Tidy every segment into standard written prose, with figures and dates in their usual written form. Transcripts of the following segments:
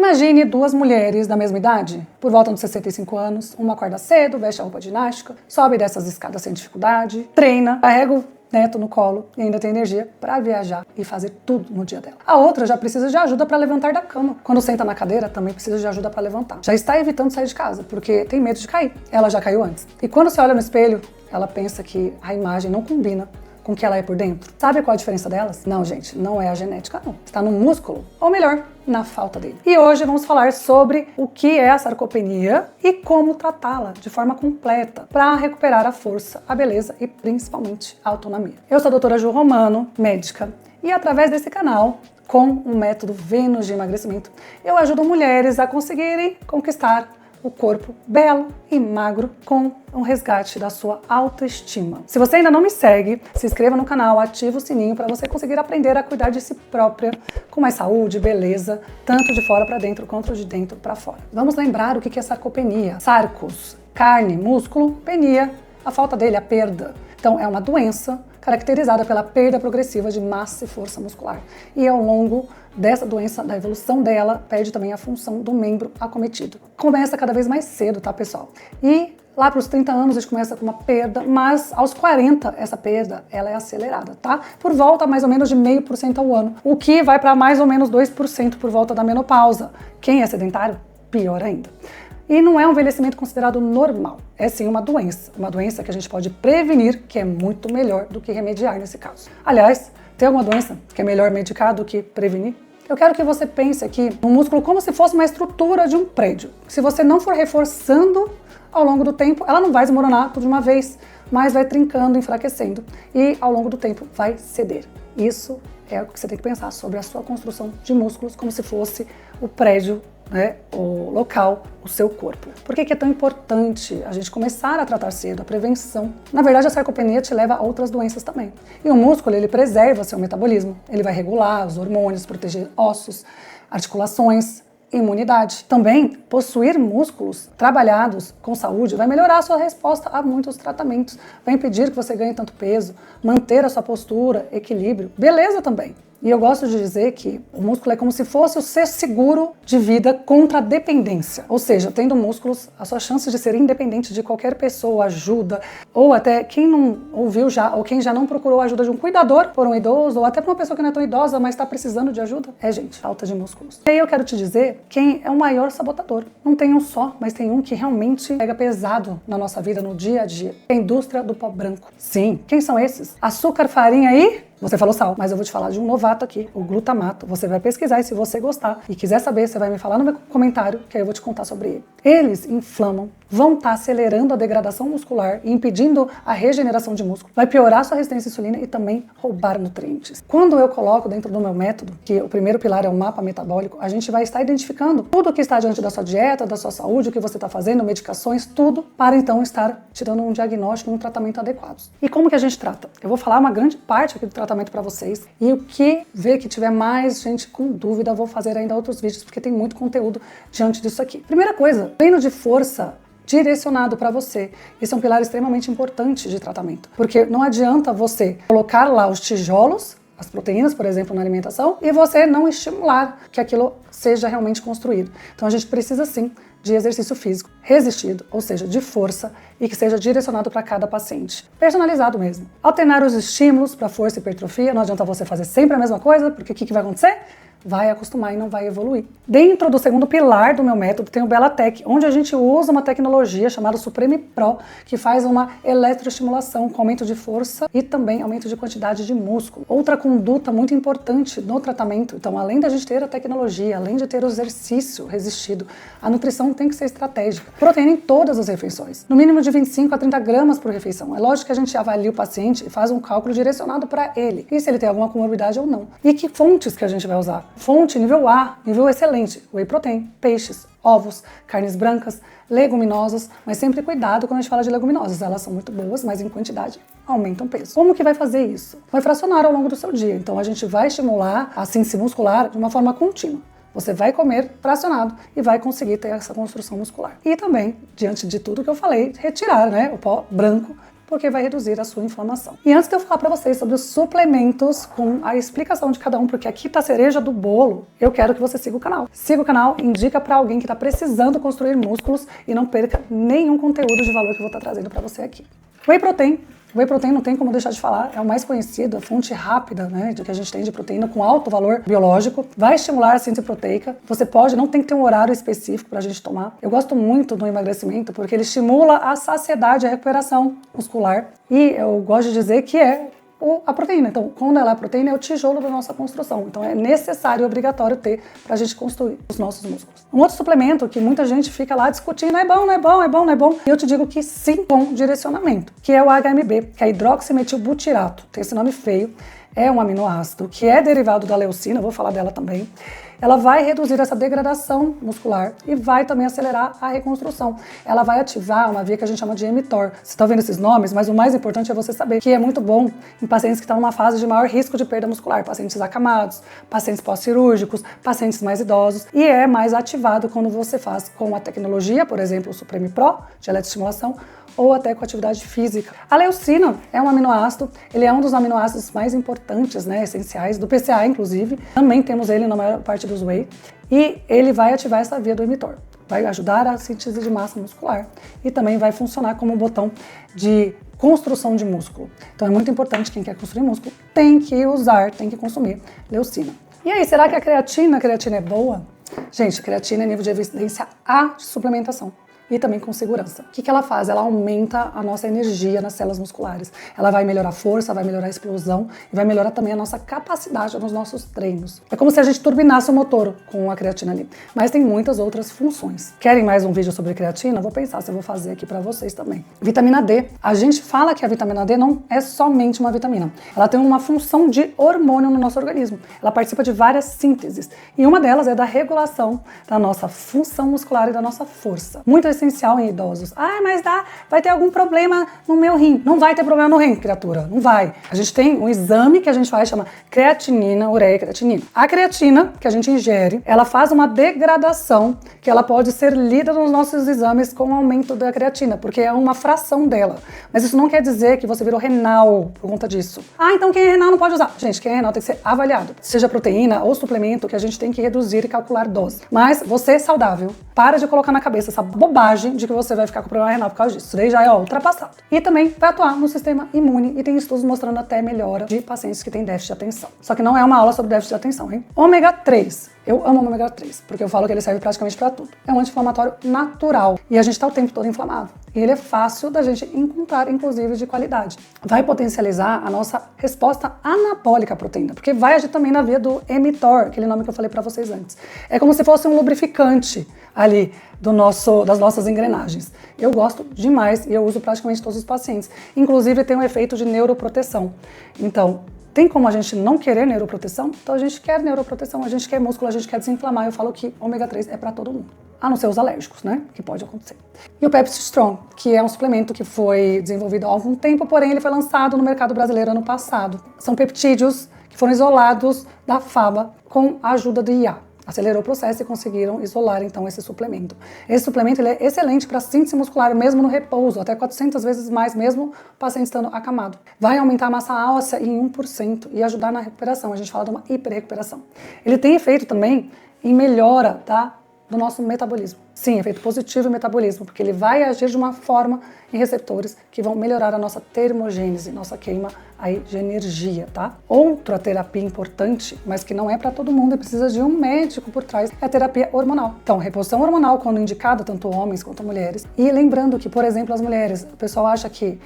Imagine duas mulheres da mesma idade, por volta dos 65 anos, uma acorda cedo, veste a roupa de ginástica, sobe dessas escadas sem dificuldade, treina, carrega o neto no colo e ainda tem energia para viajar e fazer tudo no dia dela. A outra já precisa de ajuda para levantar da cama. Quando senta na cadeira, também precisa de ajuda para levantar. Já está evitando sair de casa, porque tem medo de cair. Ela já caiu antes. E quando você olha no espelho, ela pensa que a imagem não combina com o que ela é por dentro. Sabe qual a diferença delas? Não, gente, não é a genética, não. Está no músculo, ou melhor, na falta dele. E hoje vamos falar sobre o que é a sarcopenia e como tratá-la de forma completa para recuperar a força, a beleza e principalmente a autonomia. Eu sou a doutora Ju Romano, médica, e através desse canal, com o método Vênus de emagrecimento, eu ajudo mulheres a conseguirem conquistar o corpo belo e magro com um resgate da sua autoestima. Se você ainda não me segue, se inscreva no canal, ativa o sininho para você conseguir aprender a cuidar de si própria com mais saúde, beleza, tanto de fora para dentro quanto de dentro para fora. Vamos lembrar o que é sarcopenia. Sarcos, carne, músculo, penia, a falta dele, a perda. Então é uma doença caracterizada pela perda progressiva de massa e força muscular. E ao longo dessa doença, da evolução dela, perde também a função do membro acometido. Começa cada vez mais cedo, tá, pessoal? E lá para os 30 anos a gente começa com uma perda, mas aos 40 essa perda ela é acelerada, tá? Por volta mais ou menos de 0,5% ao ano, o que vai para mais ou menos 2% por volta da menopausa. Quem é sedentário? Pior ainda. E não é um envelhecimento considerado normal, é sim uma doença que a gente pode prevenir, que é muito melhor do que remediar nesse caso. Aliás, tem alguma doença que é melhor medicar do que prevenir? Eu quero que você pense aqui no músculo como se fosse uma estrutura de um prédio. Se você não for reforçando ao longo do tempo, ela não vai desmoronar tudo de uma vez, mas vai trincando, enfraquecendo e ao longo do tempo vai ceder. Isso é o que você tem que pensar sobre a sua construção de músculos, como se fosse o prédio, o local, o seu corpo. Por que é tão importante a gente começar a tratar cedo, a prevenção? Na verdade, a sarcopenia te leva a outras doenças também. E o músculo, ele preserva seu metabolismo, ele vai regular os hormônios, proteger ossos, articulações, imunidade. Também, possuir músculos trabalhados com saúde vai melhorar a sua resposta a muitos tratamentos, vai impedir que você ganhe tanto peso, manter a sua postura, equilíbrio, beleza também. E eu gosto de dizer que o músculo é como se fosse o seu seguro de vida contra a dependência. Ou seja, tendo músculos, a sua chance de ser independente de qualquer pessoa, ajuda, ou até quem não ouviu já, ou quem já não procurou a ajuda de um cuidador por um idoso, ou até por uma pessoa que não é tão idosa, mas está precisando de ajuda, gente, falta de músculos. E aí eu quero te dizer quem é o maior sabotador. Não tem um só, mas tem um que realmente pega pesado na nossa vida, no dia a dia. É a indústria do pó branco. Sim, quem são esses? Açúcar, farinha e... Você falou sal, mas eu vou te falar de um novato aqui, o glutamato. Você vai pesquisar e se você gostar e quiser saber, você vai me falar no meu comentário, que aí eu vou te contar sobre ele. Eles inflamam, vão estar acelerando a degradação muscular e impedindo a regeneração de músculo, vai piorar sua resistência à insulina e também roubar nutrientes. Quando eu coloco dentro do meu método, que o primeiro pilar é o mapa metabólico, a gente vai estar identificando tudo o que está diante da sua dieta, da sua saúde, o que você está fazendo, medicações, tudo, para então estar te dando um diagnóstico, um tratamento adequados. E como que a gente trata? Eu vou falar uma grande parte aqui do tratamento para vocês e o que ver que tiver mais gente com dúvida, eu vou fazer ainda outros vídeos, porque tem muito conteúdo diante disso aqui. Primeira coisa, treino de força direcionado para você. Esse é um pilar extremamente importante de tratamento, porque não adianta você colocar lá os tijolos, as proteínas, por exemplo, na alimentação, e você não estimular que aquilo seja realmente construído. Então a gente precisa sim de exercício físico resistido, ou seja, de força, e que seja direcionado para cada paciente. Personalizado mesmo. Alternar os estímulos para força e hipertrofia, não adianta você fazer sempre a mesma coisa, porque o que vai acontecer? Vai acostumar e não vai evoluir. Dentro do segundo pilar do meu método tem o Belatec, onde a gente usa uma tecnologia chamada Supreme Pro, que faz uma eletroestimulação com aumento de força e também aumento de quantidade de músculo. Outra conduta muito importante no tratamento, então além da gente ter a tecnologia, além de ter o exercício resistido, a nutrição tem que ser estratégica. Proteína em todas as refeições, no mínimo de 25 a 30 gramas por refeição. É lógico que a gente avalia o paciente e faz um cálculo direcionado para ele, e se ele tem alguma comorbidade ou não. E que fontes que a gente vai usar? Fonte nível A, nível excelente, whey protein, peixes, ovos, carnes brancas, leguminosas, mas sempre cuidado quando a gente fala de leguminosas, elas são muito boas, mas em quantidade aumentam o peso. Como que vai fazer isso? Vai fracionar ao longo do seu dia, então a gente vai estimular a síntese muscular de uma forma contínua. Você vai comer fracionado e vai conseguir ter essa construção muscular. E também, diante de tudo que eu falei, retirar o pó branco porque vai reduzir a sua inflamação. E antes de eu falar para vocês sobre os suplementos com a explicação de cada um, porque aqui tá a cereja do bolo, eu quero que você siga o canal. Siga o canal, indica para alguém que está precisando construir músculos e não perca nenhum conteúdo de valor que eu vou estar trazendo para você aqui. Whey Protein. Whey Protein não tem como deixar de falar, é o mais conhecido, a fonte rápida, né, de que a gente tem de proteína com alto valor biológico, vai estimular a síntese proteica. Você pode, não tem que ter um horário específico pra gente tomar. Eu gosto muito do emagrecimento porque ele estimula a saciedade e a recuperação muscular. E eu gosto de dizer que é a proteína. Então, quando ela é proteína, é o tijolo da nossa construção. Então, é necessário e obrigatório ter pra gente construir os nossos músculos. Um outro suplemento que muita gente fica lá discutindo, é bom, não é bom, é bom, não é bom. E eu te digo que sim, com direcionamento, que é o HMB, que é hidroximetilbutirato. Tem esse nome feio. É um aminoácido que é derivado da leucina, vou falar dela também. Ela vai reduzir essa degradação muscular e vai também acelerar a reconstrução. Ela vai ativar uma via que a gente chama de mTOR. Você está vendo esses nomes, mas o mais importante é você saber que é muito bom em pacientes que estão numa fase de maior risco de perda muscular, pacientes acamados, pacientes pós-cirúrgicos, pacientes mais idosos, e é mais ativado quando você faz com a tecnologia, por exemplo, o Supreme Pro, de eletroestimulação, ou até com atividade física. A leucina é um aminoácido, ele é um dos aminoácidos mais importantes, né, essenciais, do PCA inclusive. Também temos ele na maior parte dos whey, e ele vai ativar essa via do mTOR. Vai ajudar a síntese de massa muscular e também vai funcionar como um botão de construção de músculo. Então é muito importante, quem quer construir músculo tem que usar, tem que consumir leucina. E aí, será que a creatina é boa? Gente, a creatina é nível de evidência A de suplementação. E também com segurança. O que ela faz? Ela aumenta a nossa energia nas células musculares. Ela vai melhorar a força, vai melhorar a explosão e vai melhorar também a nossa capacidade nos nossos treinos. É como se a gente turbinasse o motor com a creatina ali. Mas tem muitas outras funções. Querem mais um vídeo sobre creatina? Vou pensar se eu vou fazer aqui para vocês também. Vitamina D. A gente fala que a vitamina D não é somente uma vitamina. Ela tem uma função de hormônio no nosso organismo. Ela participa de várias sínteses. E uma delas é da regulação da nossa função muscular e da nossa força. Muito essencial em idosos. Mas vai ter algum problema no meu rim. Não vai ter problema no rim, criatura. Não vai. A gente tem um exame que a gente faz, chama creatinina, ureia e creatinina. A creatina, que a gente ingere, ela faz uma degradação que ela pode ser lida nos nossos exames com o aumento da creatina, porque é uma fração dela. Mas isso não quer dizer que você virou renal por conta disso. Então quem é renal não pode usar. Gente, quem é renal tem que ser avaliado. Seja proteína ou suplemento, que a gente tem que reduzir e calcular dose. Mas você é saudável, para de colocar na cabeça essa bobagem de que você vai ficar com problema renal por causa disso. Isso daí já é ultrapassado. E também vai atuar no sistema imune e tem estudos mostrando até melhora de pacientes que têm déficit de atenção. Só que não é uma aula sobre déficit de atenção, hein? Ômega 3. Eu amo o ômega 3, porque eu falo que ele serve praticamente para tudo. É um anti-inflamatório natural e a gente tá o tempo todo inflamado. E ele é fácil da gente encontrar, inclusive de qualidade. Vai potencializar a nossa resposta anabólica à proteína, porque vai agir também na via do mTOR, aquele nome que eu falei para vocês antes. É como se fosse um lubrificante ali das nossas engrenagens. Eu gosto demais e eu uso praticamente todos os pacientes. Inclusive tem um efeito de neuroproteção. Então, tem como a gente não querer neuroproteção? Então a gente quer neuroproteção, a gente quer músculo, a gente quer desinflamar. Eu falo que ômega 3 é para todo mundo. A não ser os alérgicos, né? Que pode acontecer. E o Pepsi Strong, que é um suplemento que foi desenvolvido há algum tempo, porém ele foi lançado no mercado brasileiro ano passado. São peptídeos que foram isolados da fava com a ajuda do IA. Acelerou o processo e conseguiram isolar, então, esse suplemento. Esse suplemento ele é excelente para síntese muscular, mesmo no repouso, até 400 vezes mais, mesmo o paciente estando acamado. Vai aumentar a massa óssea em 1% e ajudar na recuperação. A gente fala de uma hiperrecuperação. Ele tem efeito também em melhora, do nosso metabolismo. Sim, efeito positivo em metabolismo, porque ele vai agir de uma forma em receptores que vão melhorar a nossa termogênese, nossa queima aí de energia, tá? Outra terapia importante, mas que não é para todo mundo e precisa de um médico por trás, é a terapia hormonal. Então, reposição hormonal, quando indicada, tanto homens quanto mulheres. E lembrando que, por exemplo, as mulheres, o pessoal acha que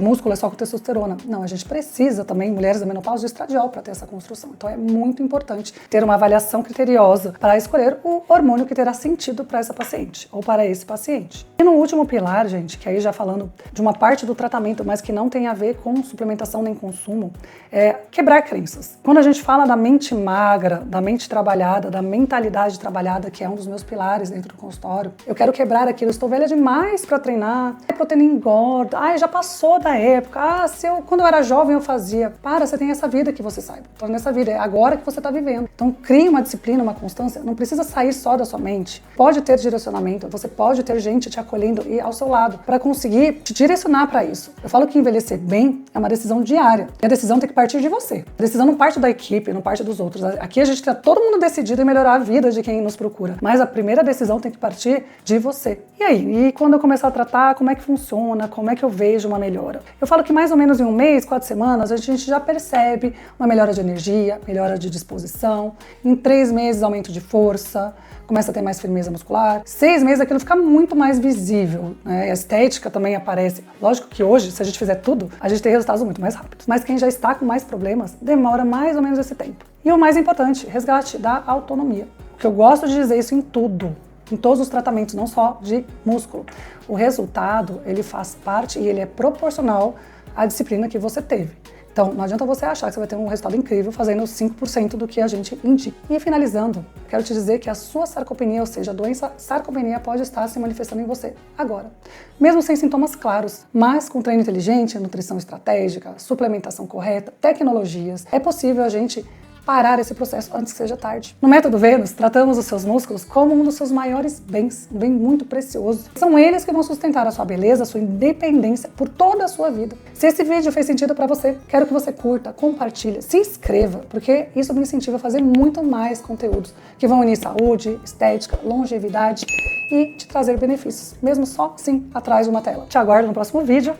músculo é só com testosterona. Não, a gente precisa também, mulheres da menopausa, de estradiol para ter essa construção. Então é muito importante ter uma avaliação criteriosa para escolher o hormônio que terá sentido para essa paciente ou para esse paciente. E no último pilar, gente, que aí já falando de uma parte do tratamento, mas que não tem a ver com suplementação nem consumo, é quebrar crenças. Quando a gente fala da mente magra, da mente trabalhada, da mentalidade trabalhada, que é um dos meus pilares dentro do consultório, eu quero quebrar aquilo. Eu estou velha demais para treinar, a proteína engorda, já passou da época, quando eu era jovem eu fazia. Você tem essa vida que você saiba. Então nessa vida, é agora que você está vivendo. Então crie uma disciplina, uma constância, não precisa sair só da sua psicologicamente, pode ter direcionamento, você pode ter gente te acolhendo e ao seu lado para conseguir te direcionar para isso. Eu falo que envelhecer bem é uma decisão diária. E a decisão tem que partir de você. A decisão não parte da equipe, não parte dos outros. Aqui a gente tá todo mundo decidido em melhorar a vida de quem nos procura. Mas a primeira decisão tem que partir de você. E aí? E quando eu começar a tratar, como é que funciona? Como é que eu vejo uma melhora? Eu falo que mais ou menos em 1 mês, 4 semanas, a gente já percebe uma melhora de energia, melhora de disposição. Em 3 meses, aumento de força, começa a ter mais firmeza muscular. 6 meses aquilo fica muito mais visível, né? A estética também aparece. Lógico que hoje, se a gente fizer tudo, a gente tem resultados muito mais rápidos. Mas quem já está com mais problemas, demora mais ou menos esse tempo. E o mais importante, resgate da autonomia. Porque eu gosto de dizer isso em tudo, em todos os tratamentos, não só de músculo. O resultado, ele faz parte e ele é proporcional à disciplina que você teve. Então, não adianta você achar que você vai ter um resultado incrível fazendo 5% do que a gente indica. E finalizando, quero te dizer que a sua sarcopenia, ou seja, a doença sarcopenia, pode estar se manifestando em você agora. Mesmo sem sintomas claros, mas com treino inteligente, nutrição estratégica, suplementação correta, tecnologias, é possível a gente parar esse processo antes que seja tarde. No Método Vênus, tratamos os seus músculos como um dos seus maiores bens, um bem muito precioso. São eles que vão sustentar a sua beleza, a sua independência por toda a sua vida. Se esse vídeo fez sentido para você, quero que você curta, compartilhe, se inscreva, porque isso me incentiva a fazer muito mais conteúdos que vão unir saúde, estética, longevidade e te trazer benefícios, mesmo só assim atrás de uma tela. Te aguardo no próximo vídeo.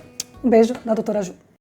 Um beijo da Doutora Ju.